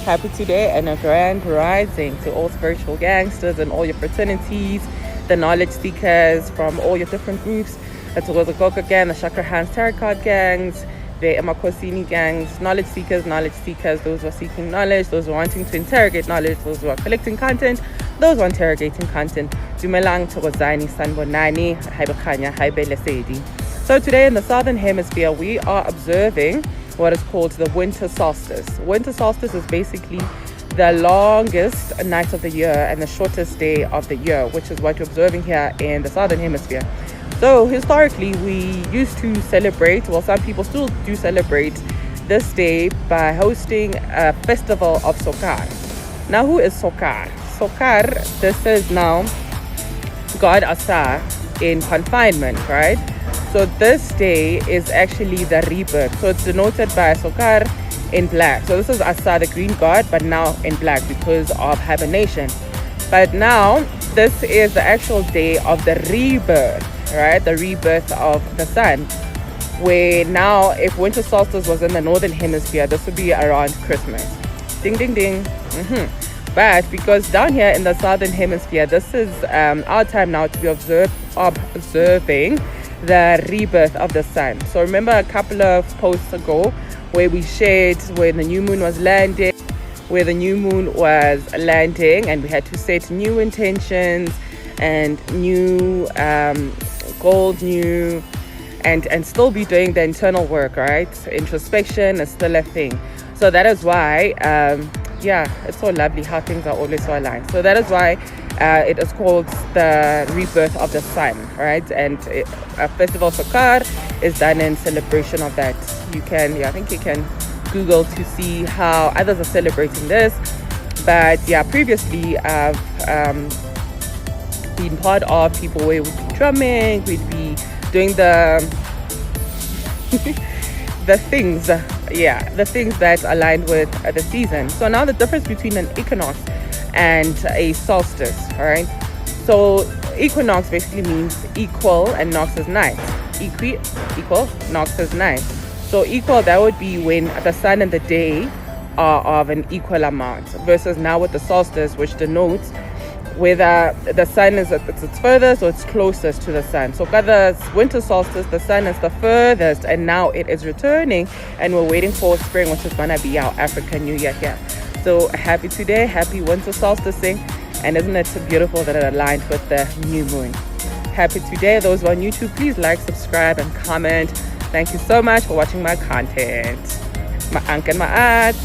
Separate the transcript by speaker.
Speaker 1: Happy today and a grand rising to all spiritual gangsters and all your fraternities, the knowledge seekers from all your different groups. The Thokoza gang, the Chakra Hands Tarot Card gangs, the Emakosini gangs, knowledge seekers, those who are seeking knowledge, those who are wanting to interrogate knowledge, those who are collecting content, those who are interrogating content. Dumelang, Thokozani, Sanbonani, Haibakanya, Haibelesedi. So today in the Southern Hemisphere, we are observing what is called the winter solstice. Winter solstice is basically the longest night of the year and the shortest day of the year, which is what you're observing here in the Southern Hemisphere. So historically, we used to celebrate, well, some people still do celebrate this day by hosting a festival of Sokar. Now, who is Sokar? Sokar, this is now God Asa in confinement, right? So this day is actually the rebirth. So it's denoted by Sokar in black. So this is Asa, the green god, but now in black because of hibernation. But now this is the actual day of the rebirth, right? The rebirth of the sun. Where now, if winter solstice was in the northern hemisphere, this would be around Christmas. Ding, ding, ding. But because down here in the southern hemisphere, this is our time now to be observing the rebirth of the sun. So remember a couple of posts ago where we shared where the new moon was landing, and we had to set new intentions and new goals, and still be doing the internal work, right? Introspection is still a thing. So that is why it's so lovely how things are always so aligned. So that is why it is called the rebirth of the sun, right? And a festival Sokar is done in celebration of that. I think you can Google to see how others are celebrating this. But previously I've been part of people where we'd be drumming, we'd be doing the things that aligned with the season. So now the difference between an equinox and a solstice, all right? So equinox basically means equal and nox is night. Equal, nox is night. So equal, that would be when the sun and the day are of an equal amount, versus now with the solstice, which denotes whether the sun is at its furthest or it's closest to the sun. So got the winter solstice, the sun is the furthest, and now it is returning, and we're waiting for spring, which is gonna be our African New Year here. So happy today, happy winter solsticing, and isn't it beautiful that it aligned with the new moon? Happy today. Those who are on YouTube, please like, subscribe, and comment. Thank you so much for watching my content. My and my ads.